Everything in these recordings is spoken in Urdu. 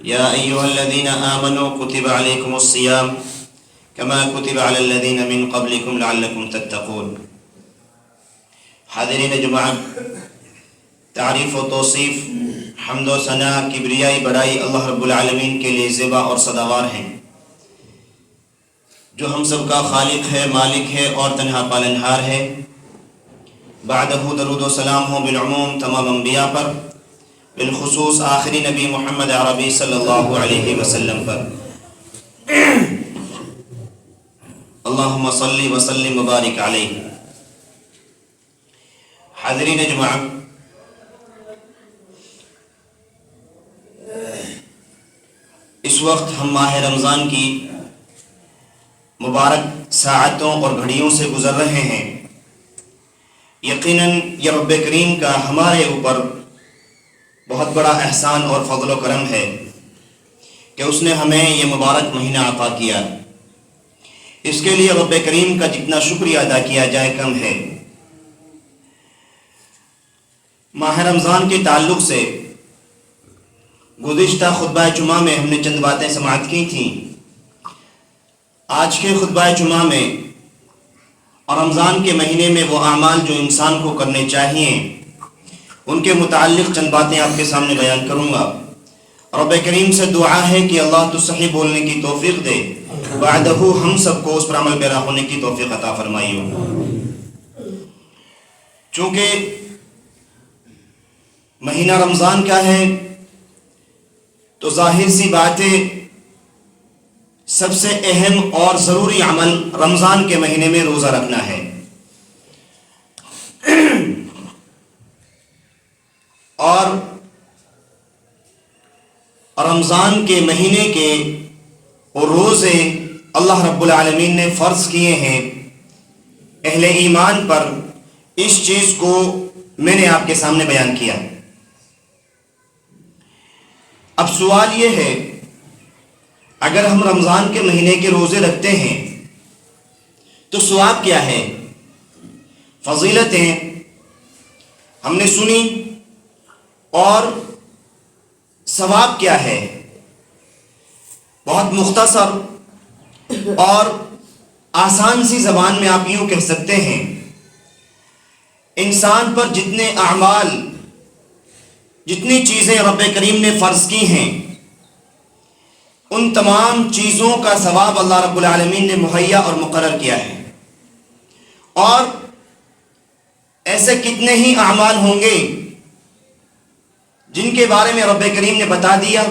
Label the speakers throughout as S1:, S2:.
S1: يا أيها الذين آمنوا كتب عليكم الصيام كما كتب على الذين من قبلكم لعلكم تتقون۔ حاضرین جماعت، تعریف و توصیف، حمد و ثناء، کبریائی، بڑائی اللہ رب العالمین کے لیے زیبا اور سداوار ہیں، جو ہم سب کا خالق ہے، مالک ہے اور تنہا پالنہار ہے۔ بعدہ درود و سلام ہو بالعموم تمام انبیاء پر، بالخصوص آخری نبی محمد عربی صلی اللہ علیہ وسلم پر۔ اللہم صلی وسلم وبارک علیہ۔ حاضرین جماعت، اس وقت ہم ماہ رمضان کی مبارک ساعتوں اور گھڑیوں سے گزر رہے ہیں۔ یقیناً یہ رب کریم کا ہمارے اوپر بہت بڑا احسان اور فضل و کرم ہے کہ اس نے ہمیں یہ مبارک مہینہ عطا کیا۔ اس کے لیے رب کریم کا جتنا شکریہ ادا کیا جائے کم ہے۔ ماہ رمضان کے تعلق سے گزشتہ خطبہ جمعہ میں ہم نے چند باتیں سماعت کی تھیں۔ آج کے خطبہ جمعہ میں اور رمضان کے مہینے میں وہ اعمال جو انسان کو کرنے چاہیے، ان کے متعلق چند باتیں آپ کے سامنے بیان کروں گا۔ رب کریم سے دعا ہے کہ اللہ تو صحیح بولنے کی توفیق دے، بعدہ ہم سب کو اس پر عمل پیرا ہونے کی توفیق عطا فرمائیے۔ چونکہ مہینہ رمضان کا ہے تو ظاہر سی بات ہے سب سے اہم اور ضروری عمل رمضان کے مہینے میں روزہ رکھنا ہے۔ اور رمضان کے مہینے کے روزے اللہ رب العالمین نے فرض کیے ہیں اہل ایمان پر۔ اس چیز کو میں نے آپ کے سامنے بیان کیا۔ اب سوال یہ ہے، اگر ہم رمضان کے مہینے کے روزے رکھتے ہیں تو ثواب کیا ہے؟ فضیلتیں ہم نے سنی، اور ثواب کیا ہے؟ بہت مختصر اور آسان سی زبان میں آپ یوں کہہ سکتے ہیں، انسان پر جتنے اعمال، جتنی چیزیں رب کریم نے فرض کی ہیں، ان تمام چیزوں کا ثواب اللہ رب العالمین نے مہیا اور مقرر کیا ہے۔ اور ایسے کتنے ہی اعمال ہوں گے جن کے بارے میں رب کریم نے بتا دیا،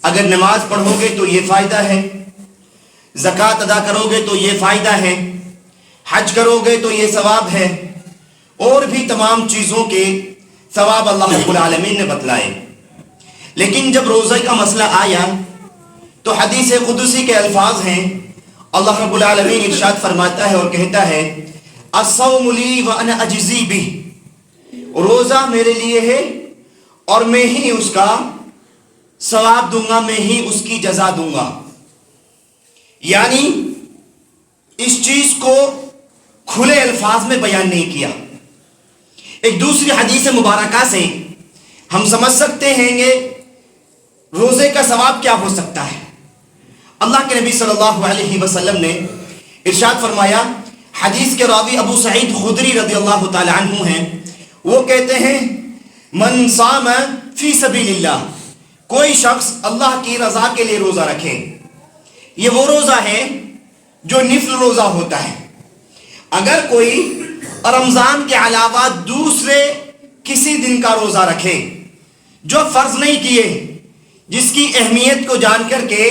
S1: اگر نماز پڑھو گے تو یہ فائدہ ہے، زکوٰۃ ادا کرو گے تو یہ فائدہ ہے، حج کرو گے تو یہ ثواب ہے، اور بھی تمام چیزوں کے ثواب اللہ رب العالمین نے بتلائے۔ لیکن جب روزے کا مسئلہ آیا تو حدیث قدسی کے الفاظ ہیں، اللہ رب العالمین ارشاد فرماتا ہے اور کہتا ہے، الصوم لی وانا اجزی بہ، روزہ میرے لیے ہے اور میں ہی اس کا ثواب دوں گا، میں ہی اس کی جزا دوں گا۔ یعنی اس چیز کو کھلے الفاظ میں بیان نہیں کیا۔ ایک دوسری حدیث مبارکہ سے ہم سمجھ سکتے ہیں کہ روزے کا ثواب کیا ہو سکتا ہے۔ اللہ کے نبی صلی اللہ علیہ وسلم نے ارشاد فرمایا، حدیث کے راوی ابو سعید خدری رضی اللہ تعالی عنہ ہیں، وہ کہتے ہیں، من صام فی سبیل اللہ، کوئی شخص اللہ کی رضا کے لیے روزہ رکھے۔ یہ وہ روزہ ہے جو نفل روزہ ہوتا ہے۔ اگر کوئی رمضان کے علاوہ دوسرے کسی دن کا روزہ رکھے جو فرض نہیں کیے، جس کی اہمیت کو جان کر کے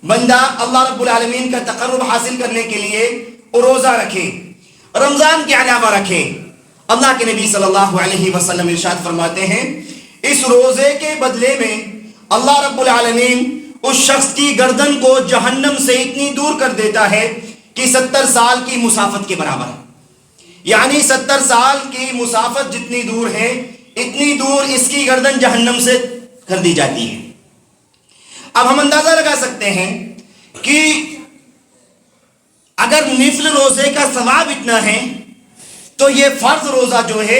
S1: بندہ اللہ رب العالمین کا تقرب حاصل کرنے کے لیے روزہ رکھے، رمضان کے علاوہ رکھے، اللہ کے نبی صلی اللہ علیہ وسلم ارشاد فرماتے ہیں، اس روزے کے بدلے میں اللہ رب العالمین اس شخص کی گردن کو جہنم سے اتنی دور کر دیتا ہے کہ 70 سال کی مسافت کے برابر۔ یعنی 70 سال کی مسافت جتنی دور ہے، اتنی دور اس کی گردن جہنم سے کر دی جاتی ہے۔ اب ہم اندازہ لگا سکتے ہیں کہ اگر نفل روزے کا ثواب اتنا ہے تو یہ فرض روزہ جو ہے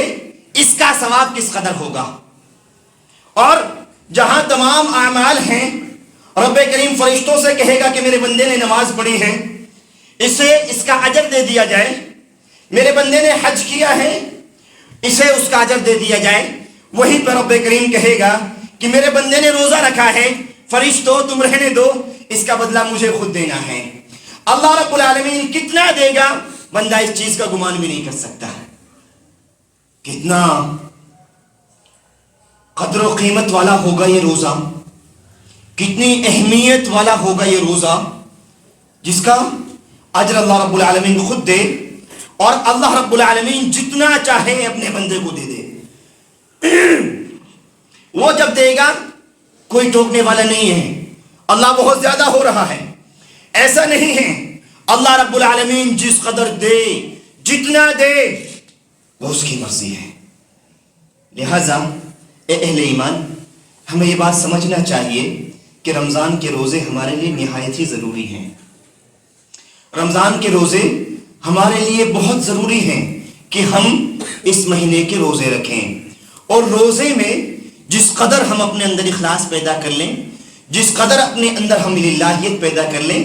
S1: اس کا ثواب کس قدر ہوگا۔ اور جہاں تمام اعمال ہیں، رب کریم فرشتوں سے کہے گا کہ میرے بندے نے نماز پڑھی ہے، اسے اس کا اجر دے دیا جائے، میرے بندے نے حج کیا ہے، اسے اس کا اجر دے دیا جائے۔ وہیں پر رب کریم کہے گا کہ میرے بندے نے روزہ رکھا ہے، فرشتوں تم رہنے دو، اس کا بدلہ مجھے خود دینا ہے۔ اللہ رب العالمین کتنا دے گا بندہ اس چیز کا گمان بھی نہیں کر سکتا۔ کتنا قدر و قیمت والا ہوگا یہ روزہ، کتنی اہمیت والا ہوگا یہ روزہ، جس کا اجر اللہ رب العالمین خود دے، اور اللہ رب العالمین جتنا چاہے اپنے بندے کو دے دے۔ وہ جب دے گا کوئی ٹوکنے والا نہیں ہے، اللہ بہت زیادہ ہو رہا ہے، ایسا نہیں ہے۔ اللہ رب العالمین جس قدر دے، جتنا دے، وہ اس کی مرضی ہے۔ لہذا اے اہل ایمان، ہمیں یہ بات سمجھنا چاہیے کہ رمضان کے روزے ہمارے لیے نہایت ہی ضروری ہیں۔ رمضان کے روزے ہمارے لیے بہت ضروری ہیں کہ ہم اس مہینے کے روزے رکھیں، اور روزے میں جس قدر ہم اپنے اندر اخلاص پیدا کر لیں، جس قدر اپنے اندر ہم للہیت پیدا کر لیں،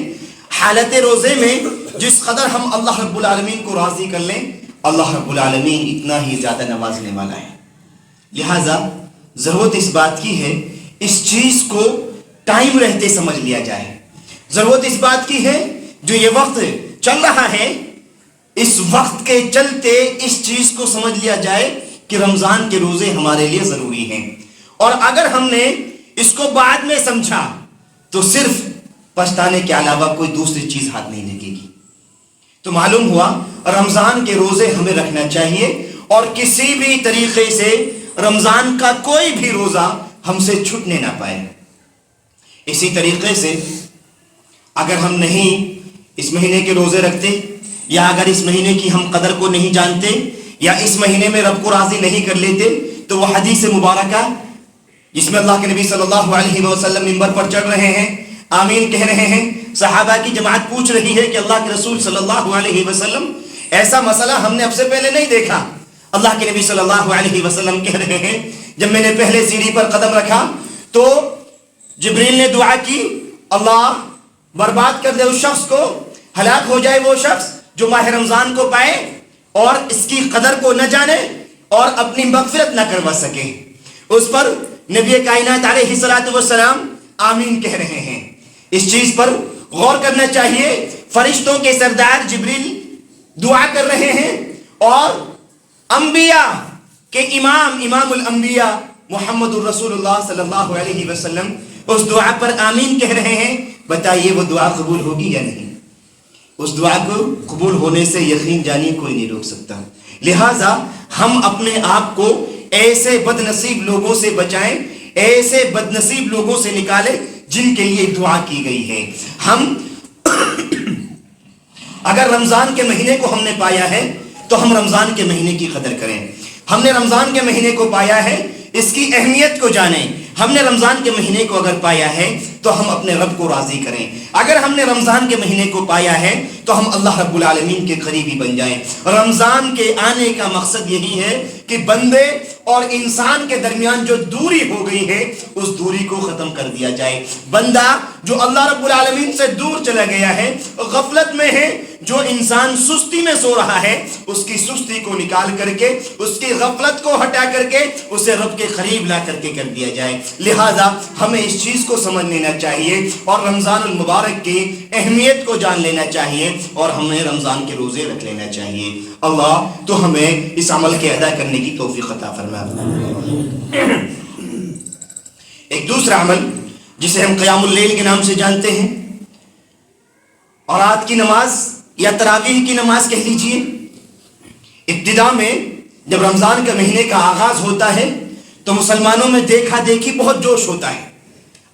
S1: حالت روزے میں جس قدر ہم اللہ رب العالمین کو راضی کر لیں، اللہ رب العالمین اتنا ہی زیادہ نوازنے والا ہے۔ لہذا ضرورت اس بات کی ہے اس چیز کو ٹائم رہتے سمجھ لیا جائے۔ ضرورت اس بات کی ہے جو یہ وقت چل رہا ہے، اس وقت کے چلتے اس چیز کو سمجھ لیا جائے کہ رمضان کے روزے ہمارے لیے ضروری ہیں، اور اگر ہم نے اس کو بعد میں سمجھا تو صرف پچھتانے کے علاوہ کوئی دوسری چیز ہاتھ نہیں لگے گی۔ تو معلوم ہوا رمضان کے روزے ہمیں رکھنا چاہیے، اور کسی بھی طریقے سے رمضان کا کوئی بھی روزہ ہم سے چھوٹنے نہ پائے۔ اسی طریقے سے اگر ہم نہیں اس مہینے کے روزے رکھتے، یا اگر اس مہینے کی ہم قدر کو نہیں جانتے، یا اس مہینے میں رب کو راضی نہیں کر لیتے، تو وہ حدیث مبارکہ جس میں اللہ کے نبی صلی اللہ علیہ وسلم منبر پر چڑھ رہے ہیں، آمین کہہ رہے ہیں، صحابہ کی جماعت پوچھ رہی ہے کہ اللہ کے رسول صلی اللہ علیہ وسلم ایسا مسئلہ ہم نے اب سے پہلے نہیں دیکھا۔ اللہ کے نبی صلی اللہ علیہ وسلم کہہ رہے ہیں، جب میں نے پہلے سیڑھی پر قدم رکھا تو جبریل نے دعا کی، اللہ برباد کر دے اس شخص کو، ہلاک ہو جائے وہ شخص جو ماہ رمضان کو پائے اور اس کی قدر کو نہ جانے اور اپنی مغفرت نہ کروا سکے۔ اس پر نبی کائنات علیہ الصلوۃ والسلام آمین کہہ رہے ہیں۔ اس چیز پر غور کرنا چاہیے، فرشتوں کے سردار جبریل دعا کر رہے ہیں، اور انبیاء کے امام الانبیاء محمد الرسول اللہ صلی اللہ علیہ وسلم اس دعا پر آمین کہہ رہے ہیں۔ بتائیے وہ دعا قبول ہوگی یا نہیں؟ اس دعا کو قبول ہونے سے یقین جانی کوئی نہیں روک سکتا۔ لہٰذا ہم اپنے آپ کو ایسے بد نصیب لوگوں سے بچائیں، ایسے بد نصیب لوگوں سے نکالیں جن کے لیے دعا کی گئی ہے۔ ہم اگر رمضان کے مہینے کو ہم نے پایا ہے تو ہم رمضان کے مہینے کی قدر کریں۔ ہم نے رمضان کے مہینے کو پایا ہے، اس کی اہمیت کو جانیں۔ ہم نے رمضان کے مہینے کو اگر پایا ہے تو ہم اپنے رب کو راضی کریں۔ اگر ہم نے رمضان کے مہینے کو پایا ہے تو ہم اللہ رب العالمین کے قریبی بن جائیں۔ رمضان کے آنے کا مقصد یہی ہے کہ بندے اور انسان کے درمیان جو دوری ہو گئی ہے اس دوری کو ختم کر دیا جائے۔ بندہ جو اللہ رب العالمین سے دور چلا گیا ہے، غفلت میں ہے، جو انسان سستی میں سو رہا ہے، اس کی سستی کو نکال کر کے، اس کی غفلت کو ہٹا کر کے اسے رب کے قریب لا کر کے کر دیا جائے۔ لہذا ہمیں اس چیز کو سمجھ لینا چاہیے اور رمضان المبارک کی اہمیت کو جان لینا چاہیے، اور ہمیں رمضان کے روزے رکھ لینا چاہیے۔ اللہ تو ہمیں اس عمل کے ادا کرنے کی توفیق عطا فرما۔ ایک دوسرا عمل جسے ہم قیام اللیل کے نام سے جانتے ہیں، اور رات کی نماز یا تراویح کی نماز کہہ لیجئے، ابتدا میں جب رمضان کے مہینے کا آغاز ہوتا ہے تو مسلمانوں میں دیکھا دیکھی بہت جوش ہوتا ہے۔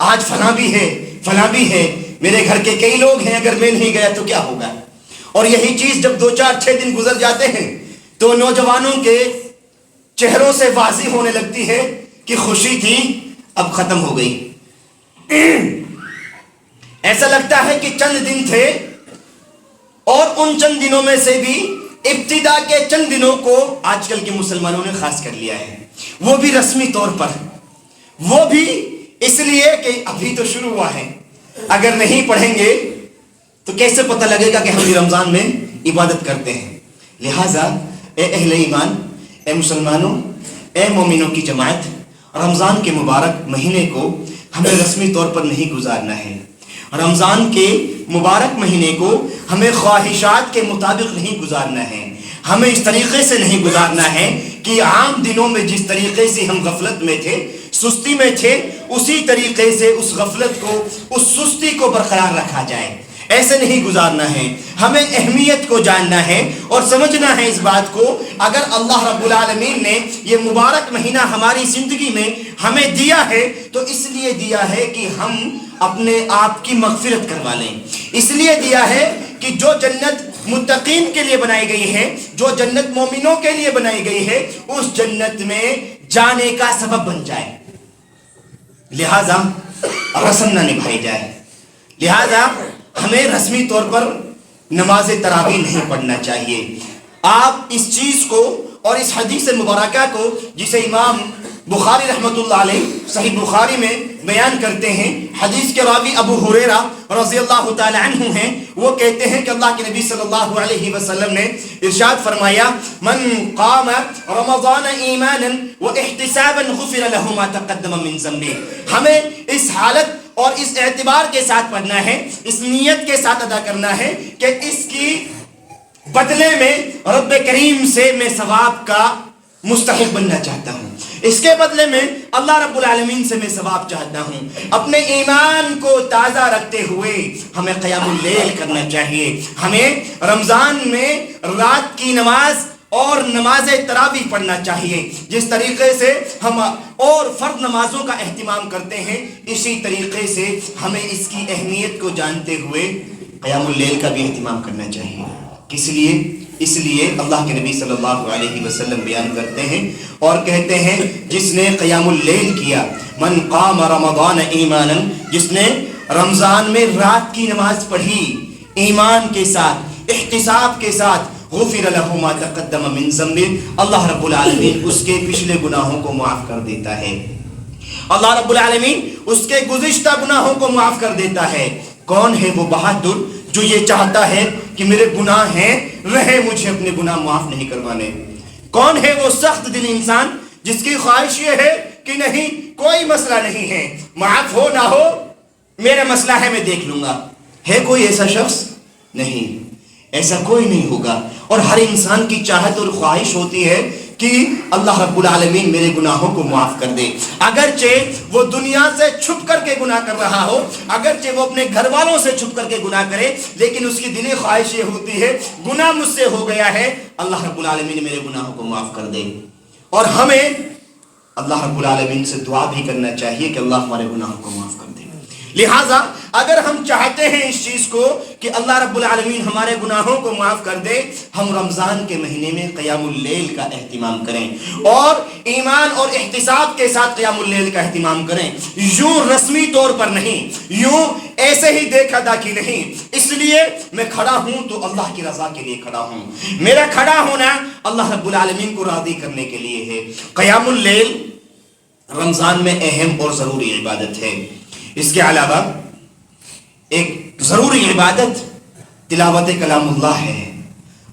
S1: آج فلاں بھی ہے، فلاں بھی ہے، میرے گھر کے کئی لوگ ہیں، اگر میں نہیں گیا تو کیا ہوگا؟ اور یہی چیز جب 2-4-6 دن گزر جاتے ہیں تو نوجوانوں کے چہروں سے واضح ہونے لگتی ہے کہ خوشی تھی اب ختم ہو گئی۔ ایسا لگتا ہے کہ چند دن تھے، اور ان چند دنوں میں سے بھی ابتدا کے چند دنوں کو آج کل کے مسلمانوں نے خاص کر لیا ہے، وہ بھی رسمی طور پر، وہ بھی لیے کہ ابھی تو شروع ہوا ہے، اگر نہیں پڑھیں گے تو کیسے پتہ لگے گا کہ ہم رمضان میں عبادت کرتے ہیں؟ لہٰذا اے اہل ایمان، اے مسلمانوں، اے مومنوں کی جماعت، رمضان کے مبارک مہینے کو ہمیں رسمی طور پر نہیں گزارنا ہے۔ رمضان کے مبارک مہینے کو ہمیں خواہشات کے مطابق نہیں گزارنا ہے، ہمیں اس طریقے سے نہیں گزارنا ہے کہ عام دنوں میں جس طریقے سے ہم غفلت میں تھے، سستی میں تھے، اسی طریقے سے اس غفلت کو، اس سستی کو برقرار رکھا جائے۔ ایسے نہیں گزارنا ہے، ہمیں اہمیت کو جاننا ہے اور سمجھنا ہے اس بات کو، اگر اللہ رب العالمین نے یہ مبارک مہینہ ہماری زندگی میں ہمیں دیا ہے تو اس لیے دیا ہے کہ ہم اپنے آپ کی مغفرت کروا لیں، اس لیے دیا ہے کہ جو جنت متقین کے لیے بنائی گئی ہے، جو جنت مومنوں کے لیے بنائی گئی ہے، اس جنت میں جانے کا سبب بن جائے، لہذا رسم نہ نبھائی جائے۔ لہذا ہمیں رسمی طور پر نماز تراویح نہیں پڑھنا چاہیے۔ آپ اس چیز کو اور اس حدیث مبارکہ کو، جسے امام بخاری رحمۃ اللہ علیہ صحیح بخاری میں بیان کرتے ہیں، حدیث کے راوی ابو ہریرہ رضی اللہ تعالی عنہ ہیں، وہ کہتے ہیں کہ اللہ کے نبی صلی اللہ علیہ وسلم نے ارشاد فرمایا، من قام رمضان ایمانا واحتسابا غفر له ما تقدم من ذنبه۔ ہمیں اس حالت اور اس اعتبار کے ساتھ پڑھنا ہے، اس نیت کے ساتھ ادا کرنا ہے کہ اس کی بدلے میں رب کریم سے میں ثواب کا مستحق بننا چاہتا ہوں، اس کے بدلے میں اللہ رب العالمین سے میں ثواب چاہتا ہوں۔ اپنے ایمان کو تازہ رکھتے ہوئے ہمیں قیام اللیل کرنا چاہیے، ہمیں رمضان میں رات کی نماز اور نماز تراویح پڑھنا چاہیے۔ جس طریقے سے ہم اور فرض نمازوں کا اہتمام کرتے ہیں، اسی طریقے سے ہمیں اس کی اہمیت کو جانتے ہوئے قیام اللیل کا بھی اہتمام کرنا چاہیے۔ اس لیے اللہ کے نبی صلی اللہ علیہ وسلم بیان کرتے ہیں اور کہتے ہیں، جس نے قیام اللیل کیا، من قام رمضان ایمانا، جس نے رمضان میں رات کی نماز پڑھی ایمان کے ساتھ، احتساب کے ساتھ، غفر له ما تقدم من ذنبه، اللہ رب العالمین اس کے پچھلے گناہوں کو معاف کر دیتا ہے، اللہ رب العالمین اس کے گزشتہ گناہوں کو معاف کر دیتا ہے۔ کون ہے وہ بہادر جو یہ چاہتا ہے کہ میرے گناہ ہیں، رہے مجھے اپنے گناہ معاف نہیں کروانے؟ کون ہے وہ سخت دل انسان جس کی خواہش یہ ہے کہ نہیں، کوئی مسئلہ نہیں ہے، معاف ہو نہ ہو میرا مسئلہ ہے، میں دیکھ لوں گا؟ ہے کوئی ایسا شخص؟ نہیں، ایسا کوئی نہیں ہوگا۔ اور ہر انسان کی چاہت اور خواہش ہوتی ہے کہ اللہ رب العالمین میرے گناہوں کو معاف کر دے، اگرچہ وہ دنیا سے چھپ کر کے گناہ کر رہا ہو، اگرچہ وہ اپنے گھر والوں سے چھپ کر کے گناہ کرے، لیکن اس کی دلی خواہش یہ ہوتی ہے، گناہ مجھ سے ہو گیا ہے، اللہ رب العالمین میرے گناہوں کو معاف کر دے۔ اور ہمیں اللہ رب العالمین سے دعا بھی کرنا چاہیے کہ اللہ ہمارے گناہوں کو معاف کر دے۔ لہٰذا اگر ہم چاہتے ہیں اس چیز کو کہ اللہ رب العالمین ہمارے گناہوں کو معاف کر دے، ہم رمضان کے مہینے میں قیام اللیل کا اہتمام کریں اور ایمان اور احتساب کے ساتھ قیام اللیل کا اہتمام کریں، یوں رسمی طور پر نہیں، یوں ایسے ہی دیکھا داکھی نہیں۔ اس لیے میں کھڑا ہوں تو اللہ کی رضا کے لیے کھڑا ہوں، میرا کھڑا ہونا اللہ رب العالمین کو راضی کرنے کے لیے ہے۔ قیام اللیل رمضان میں اہم اور ضروری عبادت ہے۔ اس کے علاوہ ایک ضروری عبادت تلاوت کلام اللہ ہے،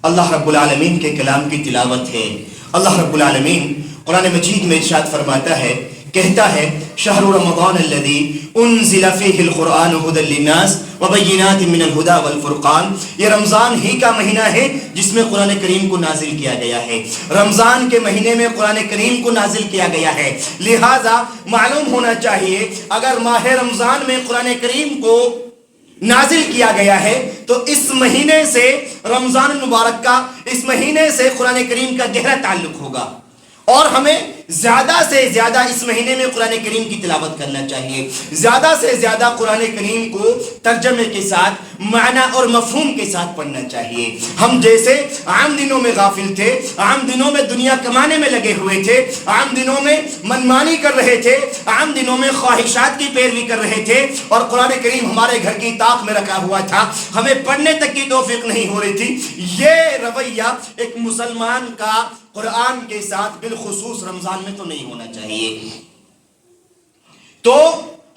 S1: اللہ رب العالمین کے کلام کی تلاوت ہے۔ اللہ رب العالمین قرآن مجید میں ارشاد فرماتا ہے، کہتا ہے، شہر رمضان الذی انزل فیہ القرآن ھدی للناس وبینات من الہدی والفرقان، یہ رمضان ہی کا مہینہ ہے جس میں قرآن کریم کو نازل کیا گیا ہے، رمضان کے مہینے میں قرآن کریم کو نازل کیا گیا ہے۔ لہٰذا معلوم ہونا چاہیے، اگر ماہ رمضان میں قرآن کریم کو نازل کیا گیا ہے تو اس مہینے سے، رمضان المبارک کا اس مہینے سے قرآن کریم کا گہرا تعلق ہوگا، اور ہمیں زیادہ سے زیادہ اس مہینے میں قرآن کریم کی تلاوت کرنا چاہیے، زیادہ سے زیادہ قرآن کریم کو ترجمے کے ساتھ، معنی اور مفہوم کے ساتھ پڑھنا چاہیے۔ ہم جیسے عام دنوں میں غافل تھے، عام دنوں میں دنیا کمانے میں لگے ہوئے تھے، عام دنوں میں منمانی کر رہے تھے، عام دنوں میں خواہشات کی پیروی کر رہے تھے، اور قرآن کریم ہمارے گھر کی طاق میں رکھا ہوا تھا، ہمیں پڑھنے تک کی توفیق نہیں ہو رہی تھی، یہ رویہ ایک مسلمان کا قرآن کے ساتھ بالخصوص رمضان میں تو نہیں ہونا چاہیے۔ تو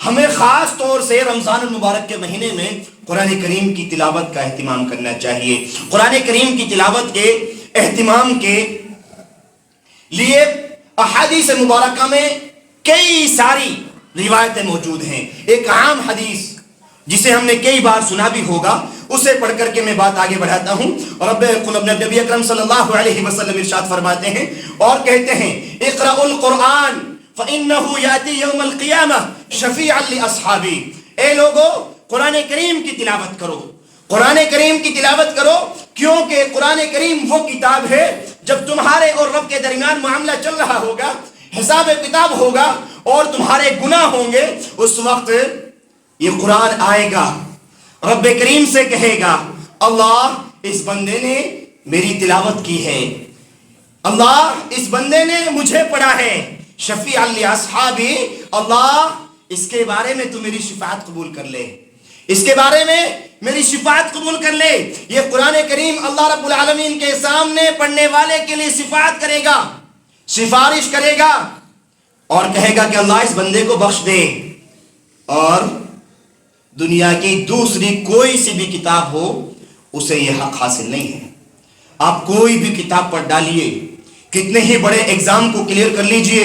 S1: ہمیں خاص طور سے رمضان المبارک کے مہینے میں قرآن کریم کی تلاوت کا اہتمام کرنا چاہیے۔ قرآن کریم کی تلاوت کے اہتمام کے لیے احادیث مبارکہ میں کئی ساری روایتیں موجود ہیں۔ ایک عام حدیث جسے ہم نے کئی بار سنا بھی ہوگا، اسے پڑھ کر کے میں بات آگے بڑھاتا ہوں۔ اور نبی اکرم صلی اللہ علیہ وسلم ارشاد فرماتے ہیں اور کہتے ہیں اقرأوا القرآن فإنه يأتي يوم القيامة شفيعا لأصحابه۔ اے لوگو قرآن کریم کی تلاوت کرو، قرآن کریم کی تلاوت کرو، کیونکہ قرآن کریم وہ کتاب ہے جب تمہارے اور رب کے درمیان معاملہ چل رہا ہوگا، حساب کتاب ہوگا اور تمہارے گناہ ہوں گے، اس وقت یہ قرآن آئے گا، رب کریم سے کہے گا اللہ اس بندے نے میری تلاوت کی ہے، اللہ اس بندے نے مجھے پڑھا ہے، شفیع لاصحابی، اللہ اس کے بارے میں تو میری شفاعت قبول کر لے، اس کے بارے میں میری شفاعت قبول کر لے۔ یہ قرآن کریم اللہ رب العالمین کے سامنے پڑھنے والے کے لیے شفاعت کرے گا، سفارش کرے گا اور کہے گا کہ اللہ اس بندے کو بخش دے۔ اور دنیا کی دوسری کوئی سی بھی کتاب ہو اسے یہ حق حاصل نہیں ہے۔ آپ کوئی بھی کتاب پڑھ ڈالیے، کتنے ہی بڑے ایگزام کو کلیئر کر لیجئے،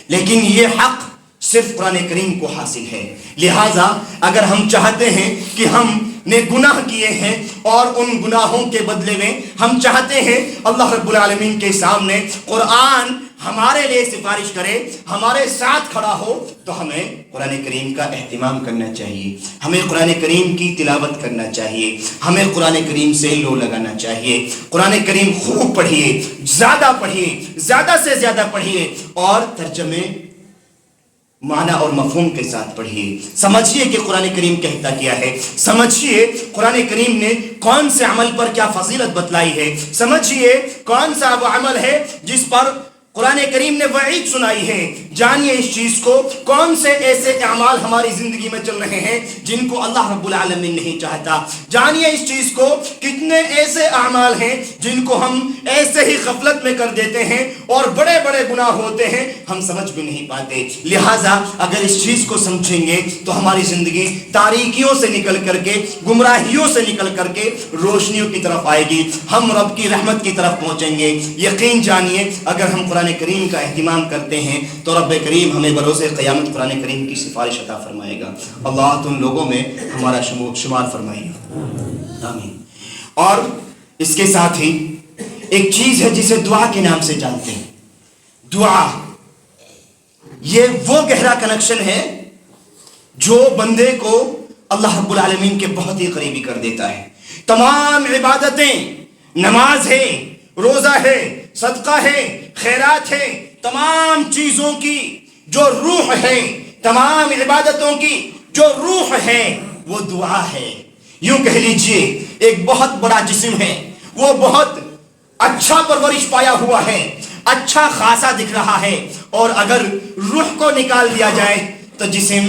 S1: لیکن یہ حق صرف قرآن کریم کو حاصل ہے۔ لہٰذا اگر ہم چاہتے ہیں کہ ہم نے گناہ کیے ہیں اور ان گناہوں کے بدلے میں ہم چاہتے ہیں اللہ رب العالمین کے سامنے قرآن ہمارے لیے سفارش کرے، ہمارے ساتھ کھڑا ہو، تو ہمیں قرآن کریم کا اہتمام کرنا چاہیے، ہمیں قرآن کریم کی تلاوت کرنا چاہیے، ہمیں قرآن کریم سے لو لگانا چاہیے۔ قرآن کریم خوب پڑھیے، زیادہ سے زیادہ پڑھیے اور ترجمے معنی اور مفہوم کے ساتھ پڑھیے۔ سمجھیے کہ قرآن کریم کہتا کیا ہے، سمجھیے قرآن کریم نے کون سے عمل پر کیا فضیلت بتلائی ہے، سمجھیے کون سا وہ عمل ہے جس پر قرآن کریم نے وعید سنائی ہے۔ جانیے اس چیز کو، کون سے ایسے اعمال ہماری زندگی میں چل رہے ہیں جن کو اللہ رب العالمین نہیں چاہتا۔ جانیے اس چیز کو، کتنے ایسے اعمال ہیں جن کو ہم ایسے ہی غفلت میں کر دیتے ہیں اور بڑے بڑے گناہ ہوتے ہیں، ہم سمجھ بھی نہیں پاتے۔ لہٰذا اگر اس چیز کو سمجھیں گے تو ہماری زندگی تاریکیوں سے نکل کر کے، گمراہیوں سے نکل کر کے روشنیوں کی طرف آئے گی، ہم رب کی رحمت کی طرف پہنچیں گے۔ یقین جانیے اگر ہم قرآن کریم کا اہتمام کرتے ہیں تو رب کریم ہمیں بروز قیامت قرآن کریم کی سفارش عطا فرمائے گا۔ اللہ تم لوگوں میں ہمارا شمار فرمائے گا، آمین۔ اور اس کے ساتھ ہی ایک چیز ہے جسے دعا کے نام سے جانتے ہیں، دعا۔ یہ وہ گہرا کنیکشن ہے جو بندے کو اللہ رب العالمین کے بہت ہی قریبی کر دیتا ہے۔ تمام عبادتیں، نماز ہے، روزہ ہے، صدقہ ہے، خیرات ہے، تمام چیزوں کی جو روح ہے، تمام عبادتوں کی جو روح ہے وہ دعا ہے۔ یوں کہہ لیجئے ایک بہت بڑا جسم ہے، وہ بہت اچھا پرورش پایا ہوا ہے، اچھا خاصا دکھ رہا ہے، اور اگر روح کو نکال دیا جائے تو جسم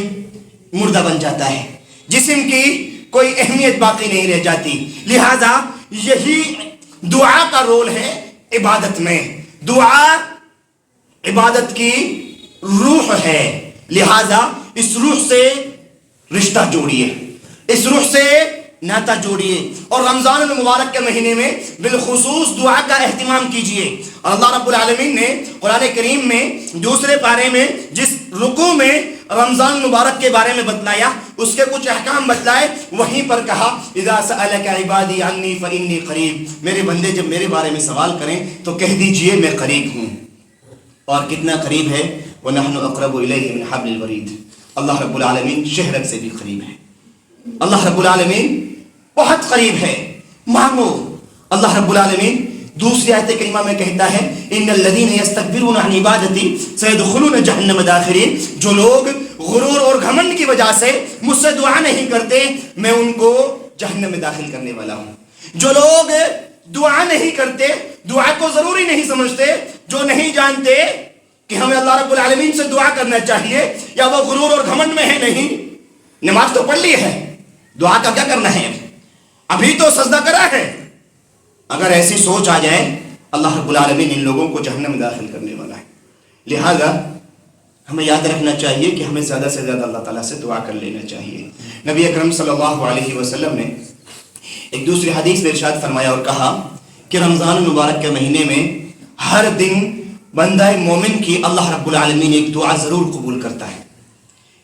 S1: مردہ بن جاتا ہے، جسم کی کوئی اہمیت باقی نہیں رہ جاتی۔ لہذا یہی دعا کا رول ہے عبادت میں۔ دعا عبادت کی روح ہے، لہذا اس روح سے رشتہ جوڑیے، اس روح سے ناتا جوڑیے، اور رمضان المبارک کے مہینے میں بالخصوص دعا کا اہتمام کیجیے۔ اللہ رب العالمین نے قرآن کریم میں دوسرے پارے میں جس رکوع میں رمضان المبارک کے بارے میں بتلایا، اس کے کچھ احکام بتلائے، وہیں پر کہا اذا سألک عبادی عنی فانی قریب، میرے بندے جب میرے بارے میں سوال کریں تو کہہ دیجئے میں قریب ہوں۔ اور کتنا قریب ہے، وَنَحْنُ أَقْرَبُ إِلَيْهِ مِنْ حَبْلِ الْوَرِيدِ، اللہ رب العالمین شہرک سے بھی قریب ہے، اللہ رب العالمین بہت قریب ہے۔ مانگو۔ اللہ رب العالمین دوسری آیت کریمہ میں کہتا ہے ان الذین یستکبرون عن عبادتی سیدخلون جہنم داخرین، جو لوگ غرور اور گھمنڈ کی وجہ سے مجھ سے دعا نہیں کرتے میں ان کو جہنم میں داخل کرنے والا ہوں۔ جو لوگ دعا نہیں کرتے، دعا کو ضروری نہیں سمجھتے، جو نہیں جانتے کہ ہمیں اللہ رب العالمین سے دعا کرنا چاہیے، یا وہ غرور اور گھمنڈ میں ہے، نہیں، نماز تو پڑھ لی ہے، دعا کا کیا کرنا ہے، ابھی تو سجدہ کرا ہے۔ اگر ایسی سوچ آ جائے اللہ رب العالمین ان لوگوں کو جہنم میں داخل کرنے والا ہے۔ لہذا ہمیں یاد رکھنا چاہیے کہ ہمیں زیادہ سے زیادہ اللہ تعالیٰ سے دعا کر لینا چاہیے۔ نبی اکرم صلی اللہ علیہ وسلم نے ایک دوسری حدیث میں ارشاد فرمایا اور کہا کہ رمضان المبارک کے مہینے میں ہر دن بندہ مومن کی اللہ رب العالمین ایک دعا ضرور قبول کرتا ہے،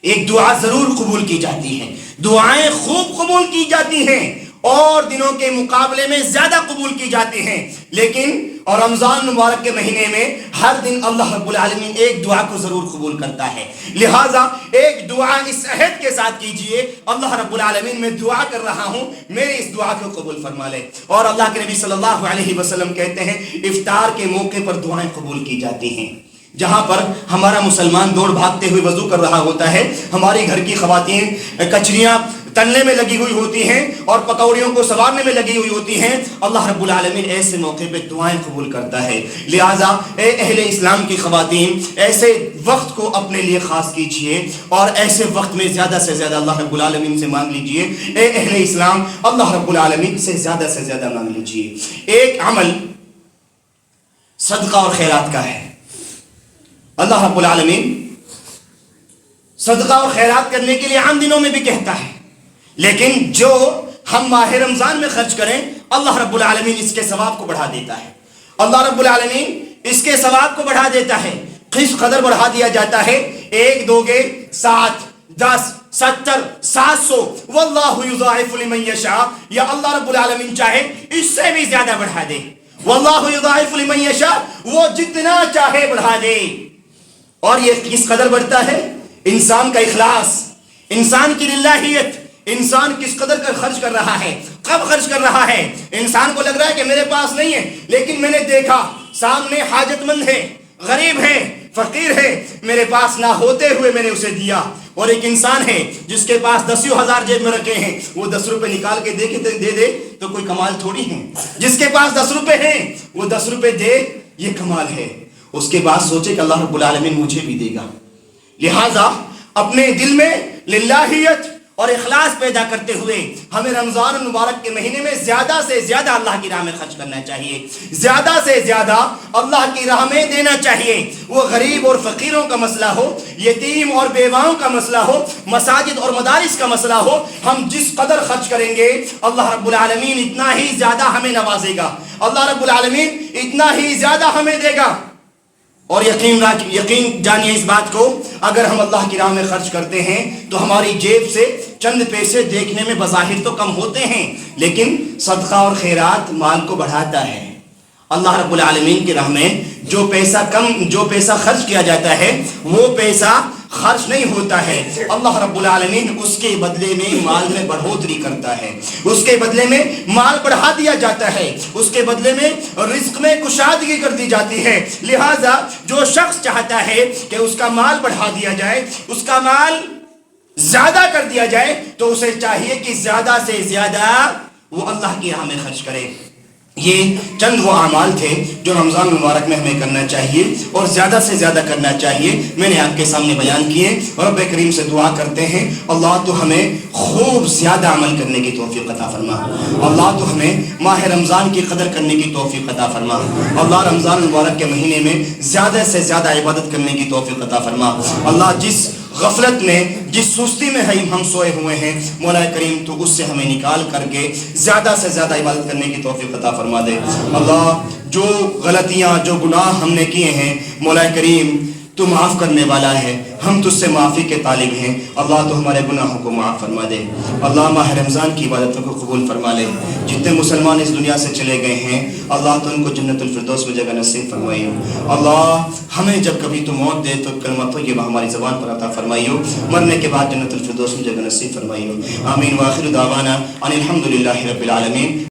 S1: ایک دعا ضرور قبول کی جاتی ہے، دعائیں خوب قبول کی جاتی ہیں اور دنوں کے مقابلے میں زیادہ قبول کی جاتی ہیں، لیکن اور رمضان مبارک کے مہینے میں ہر دن اللہ رب العالمین ایک دعا کو ضرور قبول کرتا ہے۔ لہٰذا ایک دعا اس عہد کے ساتھ کیجئے، اللہ رب العالمین میں دعا کر رہا ہوں میرے اس دعا کو قبول فرما لے۔ اور اللہ کے نبی صلی اللہ علیہ وسلم کہتے ہیں افطار کے موقع پر دعائیں قبول کی جاتی ہیں، جہاں پر ہمارا مسلمان دوڑ بھاگتے ہوئے وضو کر رہا ہوتا ہے، ہماری گھر کی خواتین کچریاں تلنے میں لگی ہوئی ہوتی ہیں اور پکوڑیوں کو سوارنے میں لگی ہوئی ہوتی ہیں، اللہ رب العالمین ایسے موقع پہ دعائیں قبول کرتا ہے۔ لہٰذا اے اہل اسلام کی خواتین ایسے وقت کو اپنے لیے خاص کیجئے اور ایسے وقت میں زیادہ سے زیادہ اللہ رب العالمین سے مانگ لیجئے۔ اے اہل اسلام اللہ رب العالمین سے زیادہ مانگ لیجئے۔ ایک عمل صدقہ اور خیرات کا ہے۔ اللہ رب العالمین صدقہ اور خیرات کرنے کے لیے عام دنوں میں بھی کہتا ہے، لیکن جو ہم ماہ رمضان میں خرچ کریں اللہ رب العالمین اس کے ثواب کو بڑھا دیتا ہے، اللہ رب العالمین اس کے ثواب کو بڑھا دیتا ہے، کس قدر بڑھا دیا جاتا ہے، 1 2 7 10 70 700 واللہ یضاعف لمن یشاء، یا اللہ رب العالمین چاہے اس سے بھی زیادہ بڑھا دے، واللہ یضاعف لمن یشاء، وہ جتنا چاہے بڑھا دے۔ اور یہ کس قدر بڑھتا ہے؟ انسان کا اخلاص، انسان کی للہیت، انسان کس قدر کا خرچ کر رہا ہے، کب خرچ کر رہا ہے۔ انسان کو لگ رہا ہے کہ میرے پاس نہیں ہے، لیکن میں نے دیکھا سامنے حاجت مند ہے، غریب ہے، فقیر ہے، میرے پاس نہ ہوتے ہوئے میں نے اسے دیا۔ اور ایک انسان ہے جس کے پاس 10,000 جیب میں رکھے ہیں، وہ 10 روپے نکال کے دے دے تو کوئی کمال تھوڑی ہے۔ جس کے پاس 10 روپے ہیں وہ 10 روپے دے، یہ کمال ہے۔ اس کے بعد سوچے کہ اللہ رب العالمین مجھے بھی دے گا۔ لہٰذا اپنے دل میں للہیت اور اخلاص پیدا کرتے ہوئے ہمیں رمضان المبارک کے مہینے میں زیادہ سے زیادہ اللہ کی راہ میں خرچ کرنا چاہیے، زیادہ سے زیادہ اللہ کی راہ میں دینا چاہیے۔ وہ غریب اور فقیروں کا مسئلہ ہو، یتیم اور بیواؤں کا مسئلہ ہو، مساجد اور مدارس کا مسئلہ ہو، ہم جس قدر خرچ کریں گے اللہ رب العالمین اتنا ہی زیادہ ہمیں نوازے گا، اللہ رب العالمین اتنا ہی زیادہ ہمیں دے گا۔ اور یقین جانیے اس بات کو، اگر ہم اللہ کی راہ میں خرچ کرتے ہیں تو ہماری جیب سے چند پیسے دیکھنے میں بظاہر تو کم ہوتے ہیں، لیکن صدقہ اور خیرات مال کو بڑھاتا ہے۔ اللہ رب العالمین کی راہ میں جو پیسہ خرچ کیا جاتا ہے وہ پیسہ خرچ نہیں ہوتا ہے، اللہ رب العالمین اس کے بدلے میں مال میں بڑھوتری کرتا ہے، اس کے بدلے میں مال بڑھا دیا جاتا ہے، اس کے بدلے میں رزق میں کشادگی کر دی جاتی ہے۔ لہٰذا جو شخص چاہتا ہے کہ اس کا مال بڑھا دیا جائے، اس کا مال زیادہ کر دیا جائے، تو اسے چاہیے کہ زیادہ سے زیادہ وہ اللہ کی راہ میں خرچ کرے۔ یہ چند وہ اعمال تھے جو رمضان مبارک میں ہمیں کرنا چاہیے اور زیادہ سے زیادہ کرنا چاہیے، میں نے آپ کے سامنے بیان کیے۔ رب کریم سے دعا کرتے ہیں اللہ تو ہمیں خوب زیادہ عمل کرنے کی توفیق عطا فرما، اللہ تو ہمیں ماہ رمضان کی قدر کرنے کی توفیق عطا فرما، اللہ رمضان مبارک کے مہینے میں زیادہ سے زیادہ عبادت کرنے کی توفیق عطا فرما۔ اللہ جس غفلت میں، جس سستی میں ہم سوئے ہوئے ہیں، مولا کریم تو اس سے ہمیں نکال کر کے زیادہ سے زیادہ عبادت کرنے کی توفیق عطا فرما دے۔ اللہ جو غلطیاں، جو گناہ ہم نے کیے ہیں مولا کریم تو معاف کرنے والا ہے، ہم تجھ سے معافی کے طالب ہیں، اللہ تو ہمارے گناہوں کو معاف فرما دے۔ اللہ ماہ رمضان کی عبادتوں کو قبول فرما لے۔ جتنے مسلمان اس دنیا سے چلے گئے ہیں اللہ تو ان کو جنت الفردوس میں جگہ نصیب فرمائیو۔ اللہ ہمیں جب کبھی تو موت دے تو کلمہ طیبہ ہماری زبان پر عطا فرمائیو، مرنے کے بعد جنت الفردوس میں جگہ نصیب فرمائیو۔ آمین۔ وآخر دعوانا ان الحمد للہ رب العالمین۔